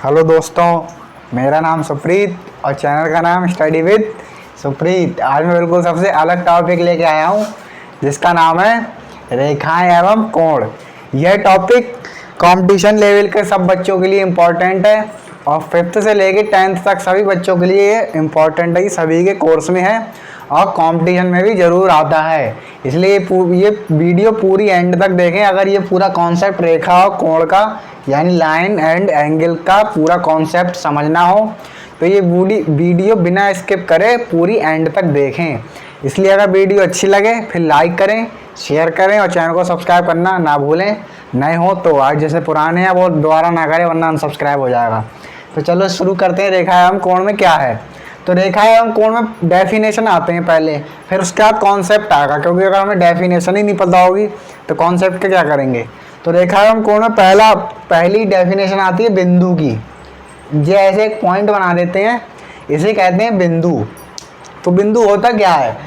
Hello दोस्तों, मेरा नाम सुप्रीत और चैनल का नाम स्टडी विद सुप्रीत। आज मैं बिल्कुल सबसे अलग टॉपिक लेके आया हूँ जिसका नाम है रेखाएं एवं कोण। यह टॉपिक कंपटीशन लेवल के सब बच्चों के लिए इम्पोर्टेंट है और 5th से लेके 10th तक सभी बच्चों के लिए ये इम्पोर्टेंट है। ये सभी के कोर्स में है और कंपटीशन में भी ज़रूर आता है, इसलिए ये वीडियो पूरी एंड तक देखें। अगर ये पूरा कॉन्सेप्ट रेखा और कोण का यानी लाइन एंड एंगल का पूरा कॉन्सेप्ट समझना हो तो ये वीडियो बिना स्किप करे पूरी एंड तक देखें। इसलिए अगर वीडियो अच्छी लगे फिर लाइक करें, शेयर करें और चैनल को सब्सक्राइब करना ना भूलें। नए हो तो आज जैसे पुराने हैं वो दोबारा ना करें वरना अनसब्सक्राइब हो जाएगा। तो चलो शुरू करते हैं। रेखा एवं कोण में क्या है? तो रेखा एवं कोण में डेफिनेशन आते हैं पहले, फिर उसके बाद कॉन्सेप्ट आएगा, क्योंकि अगर हमें डेफिनेशन ही नहीं पता होगी तो कॉन्सेप्ट का क्या करेंगे। तो रेखा एवं कोण में पहली डेफिनेशन आती है बिंदु की। ये ऐसे एक पॉइंट बना देते हैं, इसे कहते हैं बिंदु। तो बिंदु होता क्या है?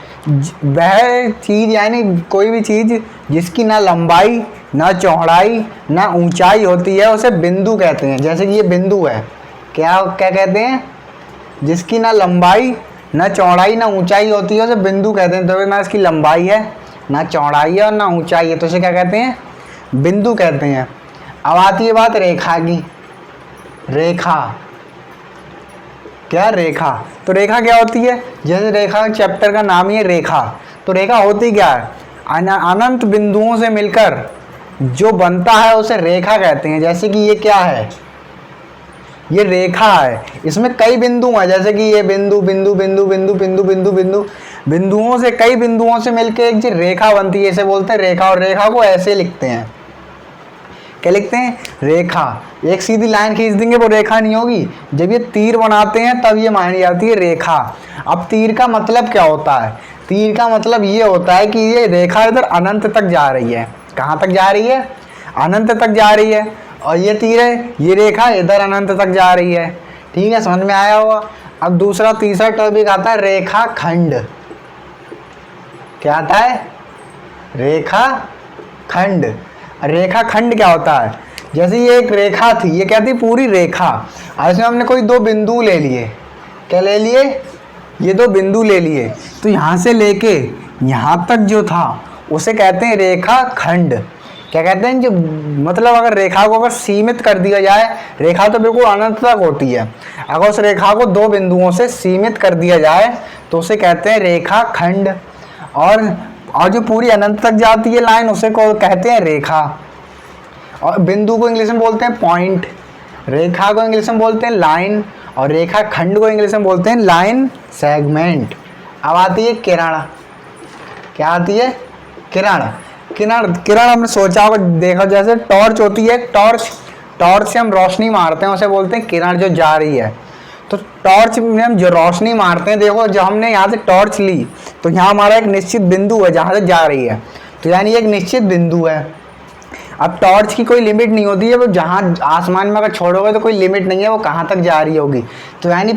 वह चीज़ यानी कोई भी चीज़ जिसकी ना लंबाई ना चौड़ाई ना ऊंचाई होती है उसे बिंदु कहते हैं। जैसे कि ये बिंदु है, क्या क्या कहते हैं? जिसकी ना लंबाई ना चौड़ाई ना ऊंचाई होती है उसे बिंदु कहते हैं। तो ना इसकी लंबाई है ना चौड़ाई है और ना ऊंचाई है तो इसे क्या कहते हैं? बिंदु कहते हैं। अब आती है बात रेखा की। रेखा क्या? रेखा। तो रेखा क्या होती है? जैसे रेखा चैप्टर का नाम ही है रेखा। तो रेखा होती क्या है? अनंत बिंदुओं से मिलकर जो बनता है उसे रेखा कहते हैं। जैसे कि ये क्या है? ये रेखा है, इसमें कई बिंदु हैं। जैसे कि ये बिंदु बिंदु बिंदु बिंदु बिंदु बिंदु बिंदु बिंदुओं से कई बिंदुओं से मिलकर एक जो रेखा बनती है इसे बोलते हैं रेखा। और रेखा को ऐसे लिखते हैं, क्या लिखते हैं? रेखा। एक सीधी लाइन खींच देंगे वो रेखा नहीं होगी, जब ये तीर बनाते हैं तब ये मानी जाती है रेखा। अब तीर का मतलब क्या होता है? तीर का मतलब ये होता है कि ये रेखा इधर अनंत तक जा रही है। कहाँ तक जा रही है? अनंत तक जा रही है। और ये तीर है, ये रेखा इधर अनंत तक जा रही है। ठीक है, समझ में आया होगा। अब तीसरा टॉपिक आता है रेखा खंड। क्या आता है? रेखा खंड। रेखा खंड क्या होता है? जैसे ये एक रेखा थी, ये क्या थी? पूरी रेखा। और इसमें हमने कोई दो बिंदु ले लिए। क्या ले लिए? ये दो बिंदु ले लिए। तो यहाँ से लेके यहाँ तक जो था उसे कहते हैं रेखा खंड। क्या कहते हैं? जो मतलब अगर रेखा को अगर सीमित कर दिया जाए, रेखा तो बिल्कुल अनंत तक होती है, अगर उस रेखा को दो बिंदुओं से सीमित कर दिया जाए तो उसे कहते हैं रेखा खंड। और जो पूरी अनंत तक जाती है लाइन उसे को कहते हैं रेखा। और बिंदु को इंग्लिश में बोलते हैं पॉइंट, रेखा को इंग्लिश में बोलते हैं लाइन और रेखा खंड को इंग्लिश में बोलते हैं लाइन सेगमेंट। अब आती है किरण। क्या आती है? किरण। किरण हमने सोचा होगा, देखा जैसे टॉर्च होती है, टॉर्च से हम रोशनी मारते हैं उसे बोलते हैं किरण जो जा रही है। तो टॉर्च में हम जो रोशनी मारते हैं, देखो जब हमने यहाँ से टॉर्च ली तो यहाँ हमारा एक निश्चित बिंदु है जहाँ से जा रही है, तो यानी एक निश्चित बिंदु है। अब टॉर्च की कोई लिमिट नहीं होती है, वो जहाँ आसमान में अगर छोड़ोगे तो कोई लिमिट नहीं है वो कहाँ तक जा रही होगी। तो यानी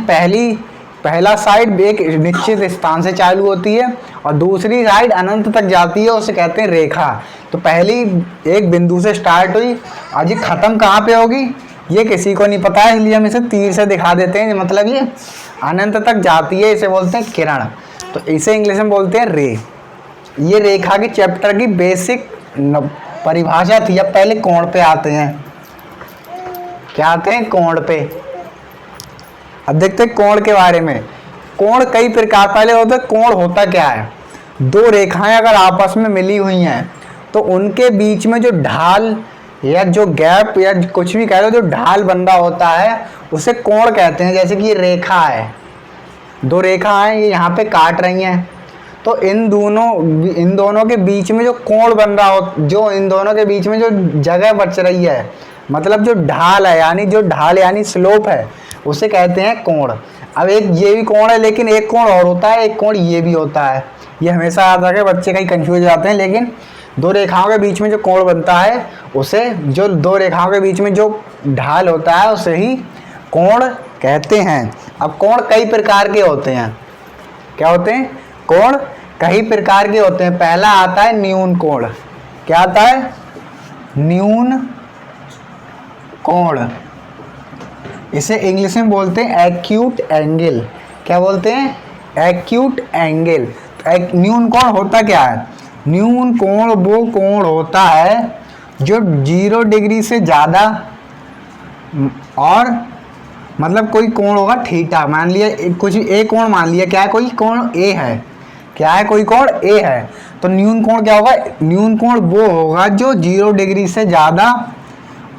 पहला साइड एक निश्चित स्थान से चालू होती है और दूसरी साइड अनंत तक जाती है, उसे कहते हैं रेखा। तो पहली एक बिंदु से स्टार्ट हुई और ये ख़त्म कहाँ पे होगी ये किसी को नहीं पता है, इसलिए हम इसे तीर से दिखा देते हैं। मतलब ये अनंत तक जाती है, इसे बोलते हैं किरण। तो इसे इंग्लिश में बोलते हैं रे। ये रेखा के चैप्टर की बेसिक परिभाषा थी। अब पहले कोण पे आते हैं। क्या आते हैं? कोण पे। अब देखते हैं कोण के बारे में। कोण कई प्रकार पहले होते हैं। कोण होता क्या है? दो रेखाएं अगर आपस में मिली हुई हैं तो उनके बीच में जो ढाल या जो गैप या कुछ भी कह लो, जो ढाल बन रहा होता है उसे कोण कहते हैं। जैसे कि ये रेखा है, दो रेखा हैं, ये यहाँ पे काट रही हैं, तो इन दोनों के बीच में जो कोण बन रहा हो, जो इन दोनों के बीच में जो जगह बच रही है, मतलब जो ढाल है यानी स्लोप है, उसे कहते हैं कोण। अब एक ये भी कोण है, लेकिन एक कोण और होता है, एक कोण ये भी होता है। ये हमेशा याद रखें, बच्चे कहीं कंफ्यूज हो जाते हैं। लेकिन दो रेखाओं के बीच में जो कोण बनता है उसे, जो दो रेखाओं के बीच में जो ढाल होता है उसे ही कोण कहते हैं। अब कोण कई प्रकार के होते हैं। क्या होते हैं? कोण कई प्रकार के होते हैं। पहला आता है न्यून कोण। क्या आता है? न्यून कोण। इसे इंग्लिश में बोलते हैं एक्यूट एंगल। क्या बोलते हैं? Acute angle. न्यून कोण होता क्या है? न्यून कोण वो कोण होता है जो 0 डिग्री से ज़्यादा, और मतलब कोई कोण होगा थीटा, मान लिया कुछ ए कोण मान लिया, क्या है? कोई कोण ए है, क्या है? कोई कोण ए है, तो न्यून कोण क्या होगा? न्यून कोण वो होगा जो 0 डिग्री से ज़्यादा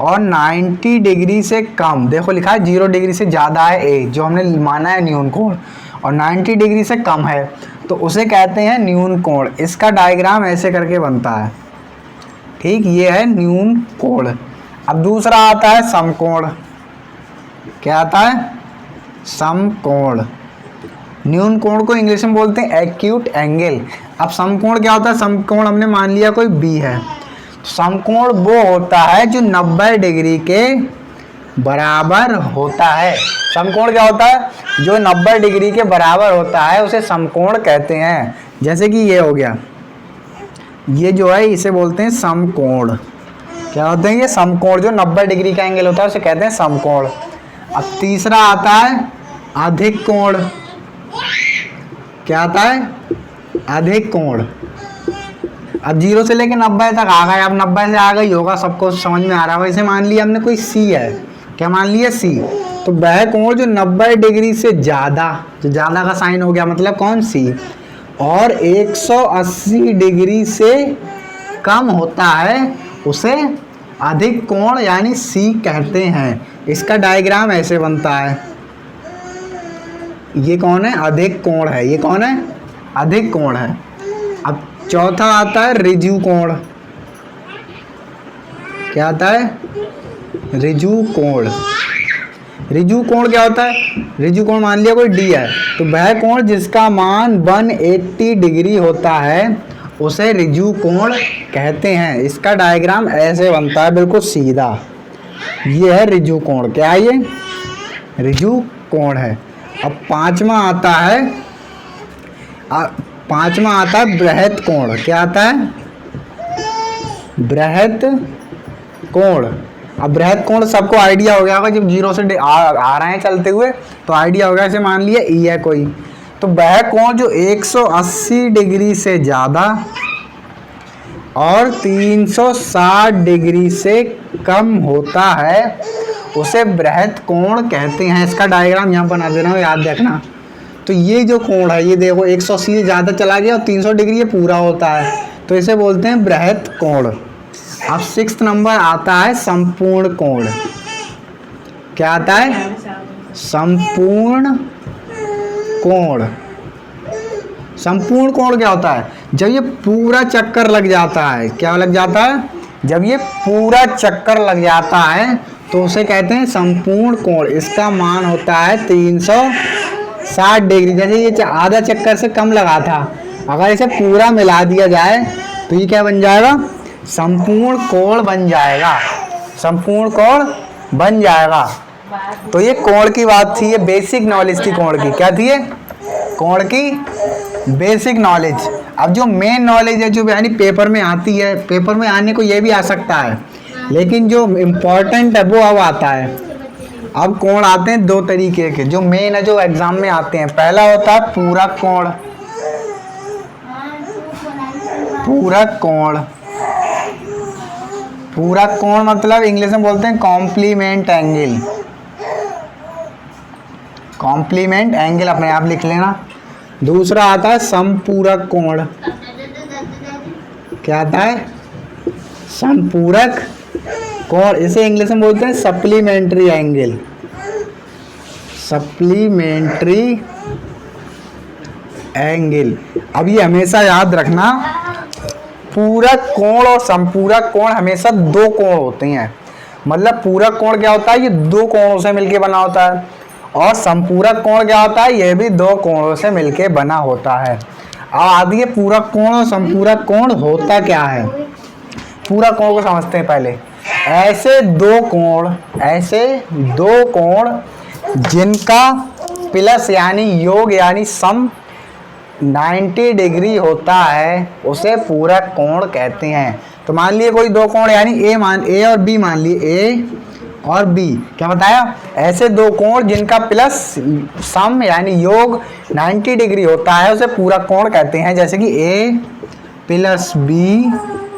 और 90 डिग्री से कम। देखो लिखा है 0 डिग्री से ज़्यादा है ए, जो हमने माना है न्यून कोण, और 90 डिग्री से कम है, तो उसे कहते हैं न्यून कोण। इसका डायग्राम ऐसे करके बनता है, ठीक, ये है न्यून कोण। अब दूसरा आता है समकोण। क्या आता है? समकोण। न्यून कोण को इंग्लिश में बोलते हैं एक्यूट एंगल। अब समकोण क्या होता है? समकोण हमने मान लिया कोई बी है, समकोण वो होता है जो 90 डिग्री के बराबर होता है। समकोण क्या होता है? जो 90 डिग्री के बराबर होता है उसे समकोण कहते हैं। जैसे कि ये हो गया, ये जो है इसे बोलते हैं समकोण। क्या होते हैं ये? समकोण। जो 90 डिग्री का एंगल होता है उसे कहते हैं समकोण। अब तीसरा आता है अधिक कोण। क्या आता है? अधिक कोण। अब 0 से लेकर 90 तक आ गए, अब 90 से आ गई होगा, सबको समझ में आ रहा है। वैसे मान लिया हमने कोई सी है, क्या मान लिया? सी। तो वह कोण जो 90 डिग्री से ज़्यादा, जो ज़्यादा का साइन हो गया मतलब कौन? सी, और 180 डिग्री से कम होता है उसे अधिक कोण यानी सी कहते हैं। इसका डायग्राम ऐसे बनता है, ये कौन है? अधिक कोण है। ये कौन है? अधिक कोण है। अब चौथा आता है ऋजु कोण। क्या आता है? ऋजु कोण। ऋजु कोण क्या होता है? ऋजु कोण मान लिया कोई डी है, तो वह कोण जिसका मान 180 डिग्री होता है उसे ऋजु कोण कहते हैं। इसका डायग्राम ऐसे बनता है, बिल्कुल सीधा। ये है ऋजु कोण। क्या है ये? ऋजु कोण है। अब पांचवा आता है बृहत कोण। क्या आता है? बृहत कोण। अब बृहत कोण सबको आइडिया हो गया होगा, जब 0 से आ रहे हैं चलते हुए तो आइडिया हो गया। इसे मान लिया ई है कोई, तो वह कोण जो 180 डिग्री से ज़्यादा और 360 डिग्री से कम होता है उसे बृहत कोण कहते हैं। इसका डायग्राम यहाँ बना दे रहा हूँ, याद रखना। तो ये जो कोण है, ये देखो 180 से ज़्यादा चला गया और 300 डिग्री ये पूरा होता है, तो इसे बोलते हैं बृहत कोण। अब 6th नंबर आता है संपूर्ण कोण। क्या आता है? संपूर्ण कोण। संपूर्ण कोण क्या होता है? जब ये पूरा चक्कर लग जाता है। क्या लग जाता है? जब ये पूरा चक्कर लग जाता है तो उसे कहते हैं संपूर्ण कोण। इसका मान होता है 360 डिग्री। जैसे ये आधा चक्कर से कम लगा था, अगर इसे पूरा मिला दिया जाए तो ये क्या बन जाएगा? संपूर्ण कोण बन जाएगा। संपूर्ण कोण बन जाएगा। तो ये कोण की बात थी, ये बेसिक नॉलेज थी कोण की। क्या थी ये? कोण की बेसिक नॉलेज। अब जो मेन नॉलेज है, जो यानी पेपर में आती है, पेपर में आने को ये भी आ सकता है, लेकिन जो इम्पोर्टेंट है वो अब आता है। अब कोण आते हैं 2 तरीके के, जो मेन है, जो एग्जाम में आते हैं। पहला होता है पूरक कोण। पूरक कोण। पूरक कोण मतलब इंग्लिश में बोलते हैं कॉम्प्लीमेंट एंगल। कॉम्प्लीमेंट एंगल अपने आप लिख लेना। दूसरा आता है समपूरक कोण। क्या आता है? समपूरक कोण। इसे इंग्लिश में बोलते हैं सप्लीमेंट्री एंगल। Supplementary angle. अब ये हमेशा याद रखना, पूरक कोण और संपूरक कोण हमेशा 2 कोण होते हैं। मतलब पूरक कोण क्या होता है? ये 2 कोणों से मिलके बना होता है, और संपूरक कोण क्या होता है? ये भी 2 कोणों से मिलके बना होता है। अब आगे पूरक कोण और संपूरक कोण होता क्या है? पूरक कोण को समझते हैं पहले। ऐसे 2 कोण जिनका प्लस यानी योग यानी सम 90 डिग्री होता है उसे पूरक कोण कहते हैं। तो मान लिए कोई 2 कोण यानी ए और बी मान लिए, ए और बी, क्या बताया, ऐसे दो कोण जिनका प्लस सम यानी योग 90 डिग्री होता है उसे पूरा कोण कहते हैं। जैसे कि ए प्लस बी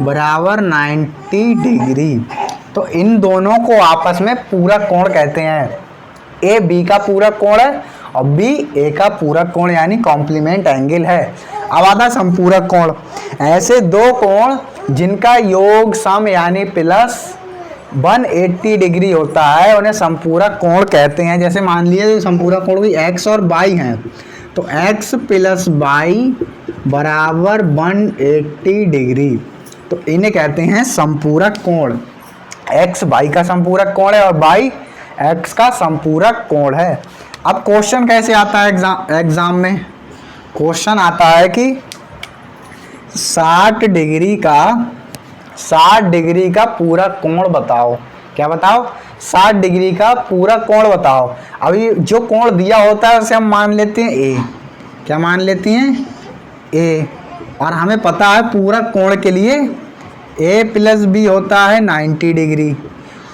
बराबर 90 डिग्री, तो इन दोनों को आपस में पूरा कोण कहते हैं। ए बी का पूरा कोण है और बी ए का पूरा कोण यानी कॉम्प्लीमेंट एंगल है। अब आता है संपूरक कोण। ऐसे दो कोण जिनका योग सम यानी प्लस 180 डिग्री होता है उन्हें संपूरक कोण कहते हैं। जैसे मान लीजिए संपूरक कोण भी x और y हैं, तो x प्लस y बराबर 180 डिग्री, तो इन्हें कहते हैं संपूरक कोण। x y का संपूरक कोण है और y x का संपूरक कोण है। अब क्वेश्चन कैसे आता है एग्जाम में? क्वेश्चन आता है कि 60 डिग्री का पूरा कोण बताओ। क्या बताओ? 60 डिग्री का पूरा कोण बताओ। अभी जो कोण दिया होता है उसे हम मान लेते हैं ए। क्या मान लेते हैं? ए। और हमें पता है पूरा कोण के लिए ए प्लस बी होता है 90 डिग्री,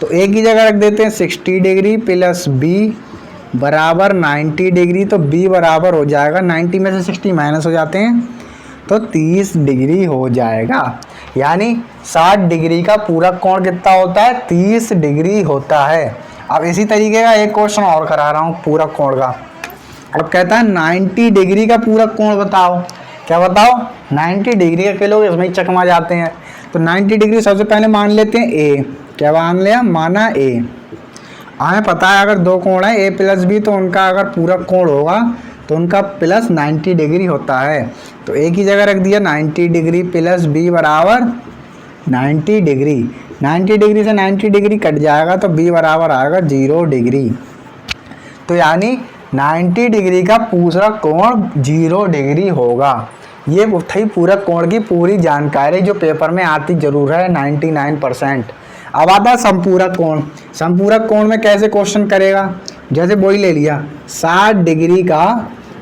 तो ए की जगह रख देते हैं 60 डिग्री प्लस बी बराबर 90 डिग्री, तो बी बराबर हो जाएगा 90 में से 60 माइनस हो जाते हैं तो 30 डिग्री हो जाएगा। यानी 60 डिग्री का पूरा कोण कितना होता है? 30 डिग्री होता है। अब इसी तरीके का एक क्वेश्चन और करा रहा हूँ पूरा कोण का। अब कहता है 90 डिग्री का पूरा कोण बताओ। क्या बताओ? 90 डिग्री के लोग इसमें ही चकमा जाते हैं। तो 90 डिग्री सबसे पहले मान लेते हैं ए। क्या मान लिया? माना ए। हमें पता है अगर दो कोण है ए प्लस बी तो उनका अगर पूरा कोण होगा तो उनका प्लस 90 डिग्री होता है। तो ए की जगह रख दिया 90 डिग्री प्लस बी बराबर 90 डिग्री। 90 डिग्री से 90 डिग्री कट जाएगा तो बी बराबर आएगा 0 डिग्री। तो यानी 90 डिग्री का पूरा कोण 0 डिग्री होगा। ये थी पूरा कोण की पूरी जानकारी जो पेपर में आती जरूर है 99%। अब आता है संपूरक कोण। संपूरक कोण में कैसे क्वेश्चन करेगा? जैसे वही ले लिया 60 डिग्री का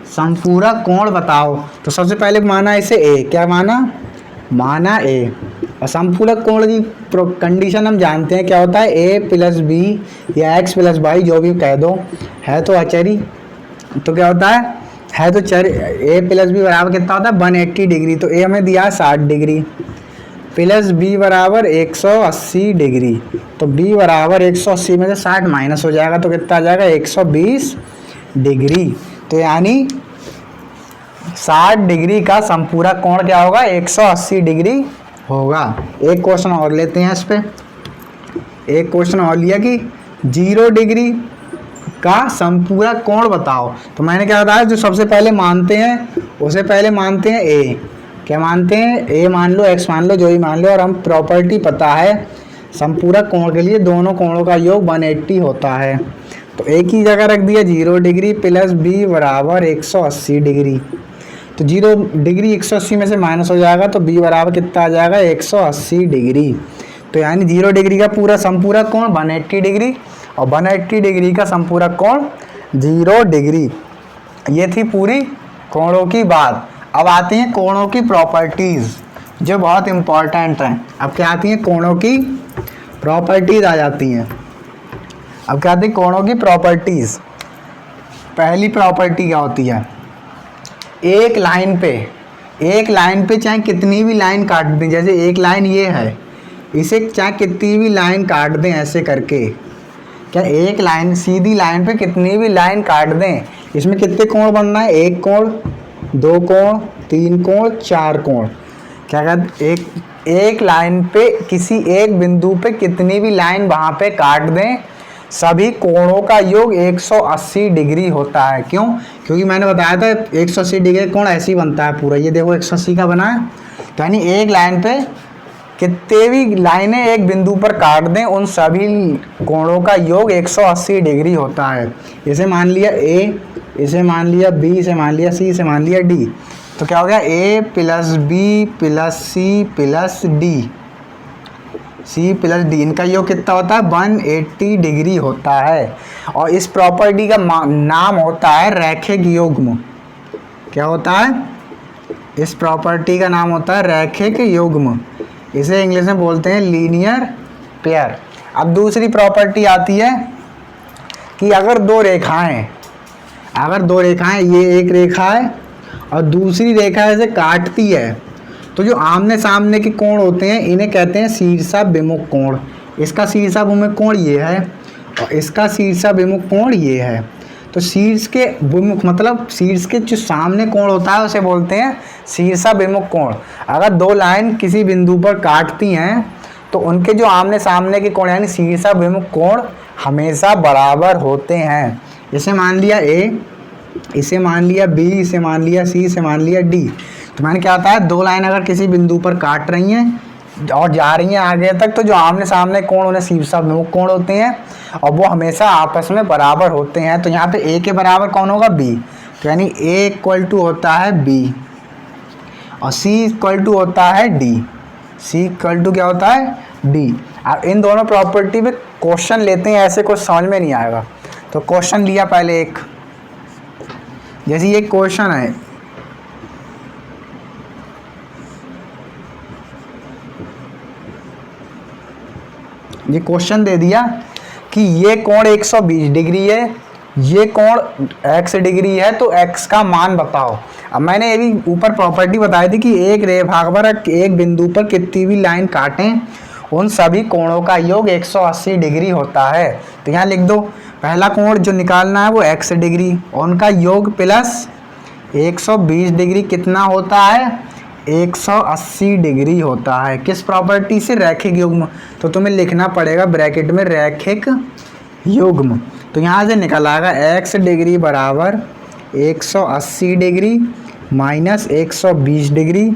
संपूरक कोण बताओ, तो सबसे पहले माना इसे ए। क्या माना? माना ए। और संपूरक कोण की कंडीशन हम जानते हैं क्या होता है, ए प्लस बी या एक्स प्लस वाई जो भी कह दो, है तो अचरी, तो क्या होता है तो चर। ए प्लस बी बराबर कितना होता है? 180 डिग्री, तो ए हमें दिया है 60 डिग्री प्लस बी बराबर 180 डिग्री, तो बी बराबर 180 में से 60 माइनस हो जाएगा तो कितना आ जाएगा? 120 डिग्री। तो यानी 60 डिग्री का संपूरक कोण क्या होगा? 180 डिग्री होगा। एक क्वेश्चन और लेते हैं इस पे। एक क्वेश्चन और लिया कि 0 डिग्री का संपूरक कोण बताओ। तो मैंने क्या बताया, जो सबसे पहले मानते हैं उसे पहले मानते हैं ए। क्या मानते हैं? ए मान लो, एक्स मान लो, जो ही मान लो। और हम प्रॉपर्टी पता है संपूरक कोण के लिए दोनों कोणों का योग 180 होता है, तो ए की जगह रख दिया 0 डिग्री प्लस बी बराबर 180 डिग्री। तो 0 डिग्री 180 में से माइनस हो जाएगा तो बी बराबर कितना आ जाएगा? 180 डिग्री। तो यानी 0 डिग्री का पूरा संपूरक कोण 180 डिग्री और 180 डिग्री का संपूरक कोण 0 डिग्री। ये थी पूरी कोणों की बात। अब आती हैं कोणों की प्रॉपर्टीज़ जो बहुत इम्पॉर्टेंट हैं। अब क्या आती हैं? कोणों की प्रॉपर्टीज़ आ जाती हैं। अब क्या आती है? कोणों की प्रॉपर्टीज़। पहली प्रॉपर्टी क्या होती है? एक लाइन पे चाहे कितनी भी लाइन काट दें, जैसे एक लाइन ये है, इसे चाहे कितनी भी लाइन काट दें ऐसे करके, क्या एक लाइन सीधी लाइन पे कितनी भी लाइन काट दें, इसमें कितने कोण बनना है? एक कोण, दो कोण, तीन कोण, चार कोण। क्या कहते? एक लाइन पे किसी एक बिंदु पे कितनी भी लाइन वहाँ पे काट दें, सभी कोणों का योग 180 डिग्री होता है। क्यों? क्योंकि मैंने बताया था 180 डिग्री कोण ऐसे ही बनता है पूरा। ये देखो 180 का बना है, तो यानी एक लाइन पे कितने भी लाइनें एक बिंदु पर काट दें उन सभी कोणों का योग 180 डिग्री होता है। इसे मान लिया ए, इसे मान लिया बी, इसे मान लिया सी, इसे मान लिया डी। तो क्या हो गया? A plus B plus C plus D, C plus D, इनका योग कितना होता है? 180 डिग्री होता है। और इस प्रॉपर्टी का नाम होता है रैखिक युग्म। क्या होता है? इस प्रॉपर्टी का नाम होता है रैखिक युग्म। इसे इंग्लिश में बोलते हैं लीनियर पेयर। अब दूसरी प्रॉपर्टी आती है कि अगर दो रेखाएं ये एक रेखा है और दूसरी रेखा ऐसे काटती है, तो जो आमने सामने के कोण होते हैं इन्हें कहते हैं शीर्षाभिमुख कोण। इसका शीर्षाभिमुख कोण ये है और इसका शीर्षाभिमुख कोण ये है। तो शीर्ष के विमुख मतलब शीर्ष के जो सामने कोण होता है उसे बोलते हैं शीर्षाभिमुख कोण। अगर दो लाइन किसी बिंदु पर काटती हैं तो उनके जो आमने सामने के कोण यानी शीर्षाभिमुख कोण हमेशा बराबर होते हैं। इसे मान लिया ए, इसे मान लिया बी, इसे मान लिया सी, इसे मान लिया डी। तो मैंने क्या होता है, दो लाइन अगर किसी बिंदु पर काट रही हैं और जा रही हैं आगे तक, तो जो आमने सामने कोण उन्हें शीर्षाभिमुख कोण होते हैं और वो हमेशा आपस में बराबर होते हैं। तो यहाँ पे ए के बराबर कौन होगा, बी। तो यानी ए इक्वल टू होता है बी और सी इक्वल टू होता है डी। सी इक्वल टू क्या होता है, डी। अब इन दोनों प्रॉपर्टी पे क्वेश्चन लेते हैं, ऐसे कुछ समझ में नहीं आएगा। तो क्वेश्चन लिया पहले एक, जैसे ये क्वेश्चन है, ये क्वेश्चन दे दिया कि ये कोण 120 डिग्री है, ये कोण x डिग्री है, तो x का मान बताओ। अब मैंने ये भी ऊपर प्रॉपर्टी बताई थी कि एक रेखा पर एक बिंदु पर कितनी भी लाइन काटें उन सभी कोणों का योग 180 डिग्री होता है। तो यहाँ लिख दो, पहला कोण जो निकालना है वो x डिग्री, उनका योग प्लस 120 डिग्री कितना होता है, 180 डिग्री होता है। किस प्रॉपर्टी से, रैखिक युग्म। तो तुम्हें लिखना पड़ेगा ब्रैकेट में रैखिक युग्म। तो यहाँ से निकल आएगा x डिग्री बराबर 180 डिग्री माइनस 120 डिग्री,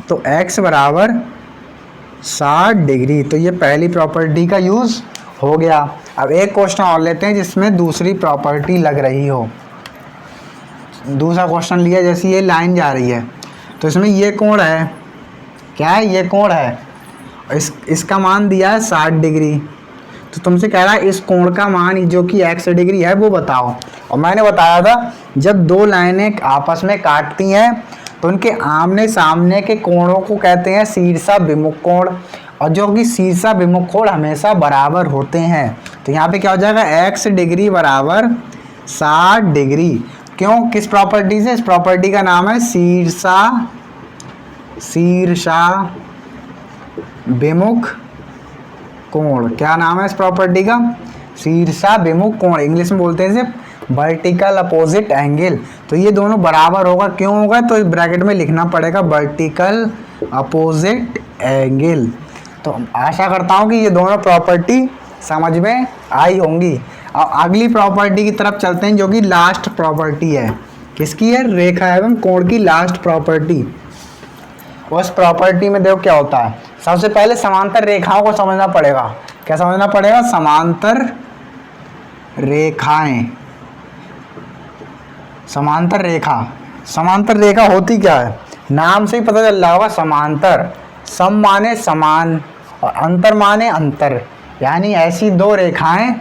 तो x बराबर 60 डिग्री। तो ये पहली प्रॉपर्टी का यूज़ हो गया। अब एक क्वेश्चन और लेते हैं जिसमें दूसरी प्रॉपर्टी लग रही हो। दूसरा क्वेश्चन लिया, जैसे ये लाइन जा रही है तो इसमें ये कोण है, क्या है, ये कोण है, इसका मान दिया है 60 डिग्री। तो तुमसे कह रहा है इस कोण का मान जो कि x डिग्री है वो बताओ। और मैंने बताया था जब दो लाइनें आपस में काटती हैं तो उनके आमने सामने के कोणों को कहते हैं शीर्षाभिमुख कोण, और जो कि शीर्षाभिमुख कोण हमेशा बराबर होते हैं। तो यहाँ पे क्या हो जाएगा, x डिग्री बराबर 60 डिग्री। क्यों, किस प्रॉपर्टी से, इस प्रॉपर्टी का नाम है शीर्षाभिमुख कोण। क्या नाम है इस प्रॉपर्टी का, शीर्षाभिमुख कोण। इंग्लिश में बोलते हैं इसे वर्टिकल अपोजिट एंगल। तो ये दोनों बराबर होगा, क्यों होगा, तो इस ब्रैकेट में लिखना पड़ेगा वर्टिकल अपोजिट एंगल। तो आशा करता हूँ कि ये दोनों प्रॉपर्टी समझ में आई होंगी। अब अगली प्रॉपर्टी की तरफ चलते हैं जो कि लास्ट प्रॉपर्टी है। किसकी है, रेखा एवं कोण की लास्ट प्रॉपर्टी। उस प्रॉपर्टी में देखो क्या होता है, सबसे पहले समांतर रेखाओं को समझना पड़ेगा। क्या समझना पड़ेगा, समांतर रेखाएं। समांतर रेखा होती क्या है, नाम से ही पता चल रहा होगा। समांतर, सम माने समान और अंतर माने अंतर, यानी ऐसी दो रेखाएं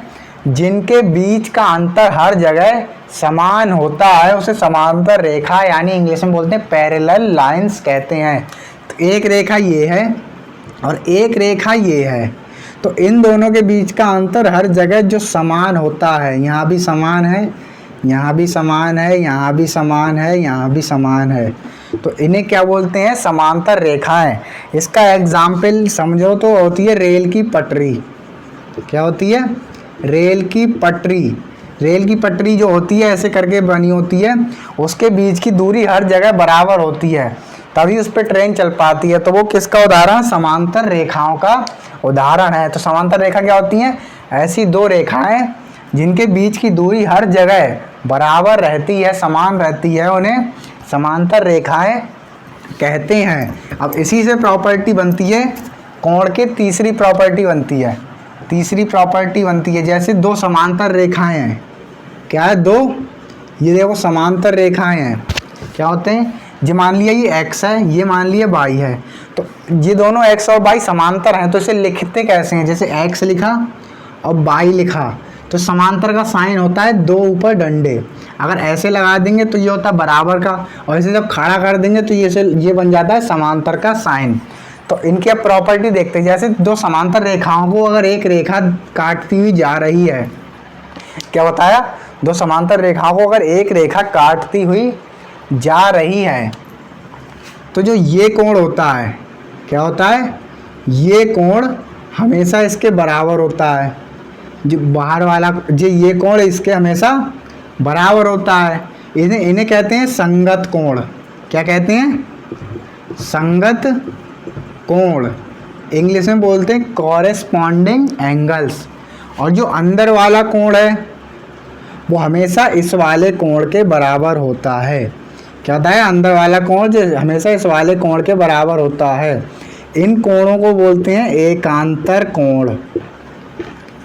जिनके बीच का अंतर हर जगह समान होता है उसे समांतर रेखा यानी इंग्लिश में बोलते हैं पैरेलल लाइंस कहते हैं। तो एक रेखा ये है और एक रेखा ये है, तो इन दोनों के बीच का अंतर हर जगह जो समान होता है, यहाँ भी समान है, यहाँ भी समान है, यहाँ भी समान है, यहाँ भी समान है, तो इन्हें क्या बोलते हैं, समांतर रेखाएं। इसका एग्जाम्पल समझो तो होती है रेल की पटरी। क्या होती है, रेल की पटरी। रेल की पटरी जो होती है ऐसे करके बनी होती है, उसके बीच की दूरी हर जगह बराबर होती है, तभी उस पर ट्रेन चल पाती है। तो वो किसका उदाहरण, समांतर रेखाओं का उदाहरण है। तो समांतर रेखा क्या होती हैं, ऐसी दो रेखाएं जिनके बीच की दूरी हर जगह बराबर रहती है, समान रहती है, उन्हें समांतर रेखाएं कहते हैं। अब इसी से प्रॉपर्टी बनती है कोण की तीसरी प्रॉपर्टी बनती है। तीसरी प्रॉपर्टी बनती है जैसे दो समांतर रेखाएं हैं। क्या है, दो, ये देखो समांतर रेखाएं हैं, क्या होते हैं, ये मान लिया ये x है, ये मान लिया y है, तो ये दोनों x और y समांतर हैं। तो इसे लिखते कैसे हैं, जैसे x लिखा और y लिखा, तो समांतर का साइन होता है दो ऊपर डंडे। अगर ऐसे लगा देंगे तो ये होता है बराबर का, और ऐसे जब खड़ा कर देंगे तो ये बन जाता है समांतर का साइन। तो इनकी अब प्रॉपर्टी देखते हैं। जैसे दो समांतर रेखाओं को अगर एक रेखा काटती हुई जा रही है, क्या बताया, दो समांतर रेखाओं को अगर एक रेखा काटती हुई जा रही है तो जो ये कोण होता है, क्या होता है, ये कोण हमेशा इसके बराबर होता है। जो बाहर वाला जो ये कोण इसके हमेशा बराबर होता है। इन्हें कहते हैं संगत कोण। क्या कहते हैं, संगत कोण। इंग्लिश में बोलते हैं कॉरेस्पॉन्डिंग एंगल्स। और जो अंदर वाला कोण है वो हमेशा इस वाले कोण के बराबर होता है। क्या होता है, अंदर वाला कोण जो हमेशा इस वाले कोण के बराबर होता है। इन कोणों को बोलते हैं एकांतर कोण।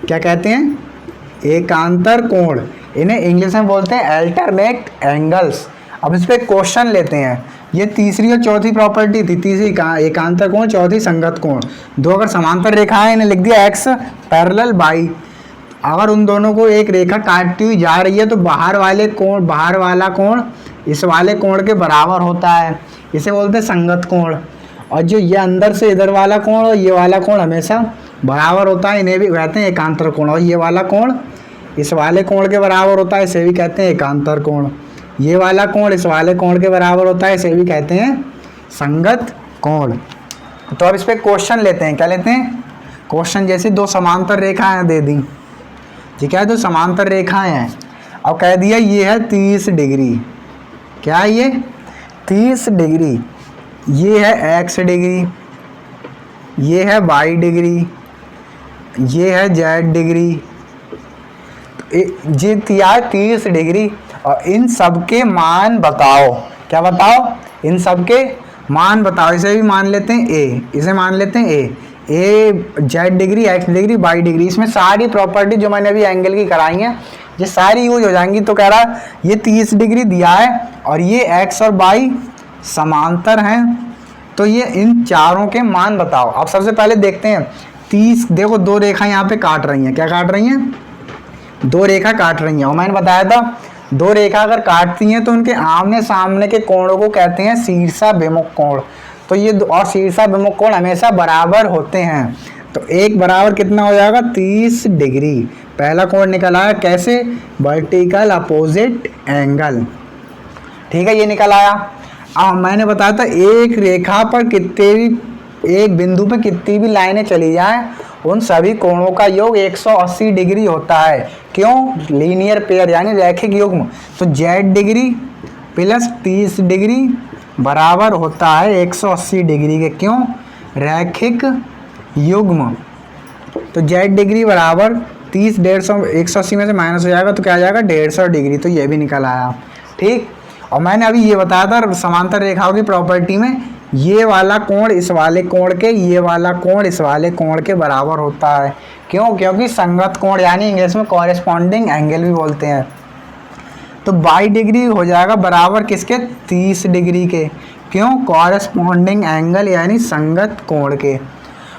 क्या कहते हैं, एकांतर कोण। इन्हें इंग्लिश में बोलते हैं अल्टरनेट एंगल्स। अब इस पर क्वेश्चन लेते हैं। ये तीसरी और चौथी प्रॉपर्टी थी, तीसरी एकांतर कोण, चौथी संगत कोण। दो अगर समांतर रेखाएं, इन्हें लिख दिया एक्स पैरेलल बाई। अगर उन दोनों को एक रेखा काटती हुई जा रही है तो बाहर वाला कोण इस वाले कोण के बराबर होता है, इसे बोलते हैं संगत कोण। और जो ये अंदर से इधर वाला कोण और ये वाला कोण हमेशा बराबर होता है, इन्हें भी कहते हैं एकांतर कोण। और ये वाला कोण इस वाले कोण के बराबर होता है, इसे भी कहते हैं एकांतर कोण। ये वाला कोण इस वाले कोण के बराबर होता है, इसे भी कहते हैं संगत कोण। तो अब इस पर क्वेश्चन लेते हैं। क्या लेते हैं, क्वेश्चन। जैसे दो समांतर रेखाएं दे दी, ठीक है, दो समांतर रेखाएं हैं। अब कह दिया ये है 30 डिग्री। क्या है ये, 30 डिग्री। ये है x डिग्री, ये है y डिग्री, ये है z डिग्री। ये दिया 30 डिग्री। और इन सब के मान बताओ। क्या बताओ, इन सब के मान बताओ। इसे भी मान लेते हैं a, इसे मान लेते हैं a z degree, x degree, y degree. इसमें सारी प्रॉपर्टी जो मैंने अभी एंगल की कराई हैं ये सारी यूज हो जाएंगी। तो कह रहा ये 30 डिग्री दिया है और ये x और y समांतर हैं, तो ये इन चारों के मान बताओ। अब सबसे पहले देखते हैं 30। देखो दो रेखा यहाँ पे काट रही हैं। क्या काट रही हैं, दो रेखा काट रही हैं। और मैंने बताया था दो रेखा अगर काटती हैं तो उनके आमने सामने के कोणों को कहते हैं शीर्षाभिमुख कोण। तो ये और शीर्षाभिमुख कोण हमेशा बराबर होते हैं। तो एक बराबर कितना हो जाएगा, 30 डिग्री। पहला कोण निकल आया, कैसे, वर्टिकल अपोजिट एंगल। ठीक है, ये निकल आया। अब मैंने बताया था एक रेखा पर कितने भी, एक बिंदु पर कितनी भी लाइनें चली जाएं उन सभी कोणों का योग 180 डिग्री होता है। क्यों, लीनियर पेयर यानी रैखिक युग्म। तो z डिग्री प्लस 30 डिग्री बराबर होता है 180 डिग्री के। क्यों, रैखिक युग्म। तो z डिग्री बराबर 30, 150, 180 में से माइनस हो जाएगा तो क्या आ जाएगा, 150 डिग्री। तो ये भी निकल आया। ठीक। और मैंने अभी ये बताया था समांतर रेखाओं की प्रॉपर्टी में, ये वाला कोण इस वाले कोण के, ये वाला कोण इस वाले कोण के बराबर होता है। क्यों, क्योंकि संगत कोण यानी इंग्लिश में कॉरेस्पॉन्डिंग एंगल भी बोलते हैं। तो 22 डिग्री हो जाएगा बराबर किसके, 30 डिग्री के। क्यों, कॉरेस्पॉन्डिंग एंगल यानी संगत कोण के।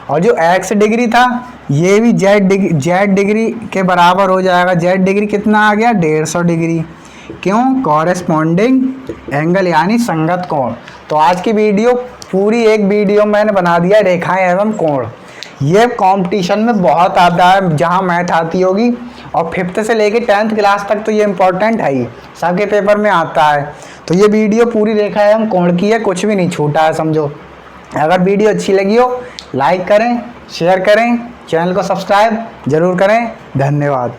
और जो x डिग्री था ये भी z डिग्री के बराबर हो जाएगा। z डिग्री कितना आ गया, 150 डिग्री। क्यों, कॉरेस्पॉन्डिंग एंगल यानी संगत कोण। तो आज की वीडियो पूरी एक वीडियो मैंने बना दिया रेखाएं एवं कोण। ये कंपटीशन में बहुत आता है, जहां मैथ आती होगी। और 5th से लेके 10th क्लास तक तो ये इम्पोर्टेंट है ही, सबके पेपर में आता है। तो ये वीडियो पूरी रेखा एवं कोण की है, कुछ भी नहीं छूटा है, समझो। अगर वीडियो अच्छी लगी हो लाइक करें, शेयर करें, चैनल को सब्सक्राइब जरूर करें। धन्यवाद।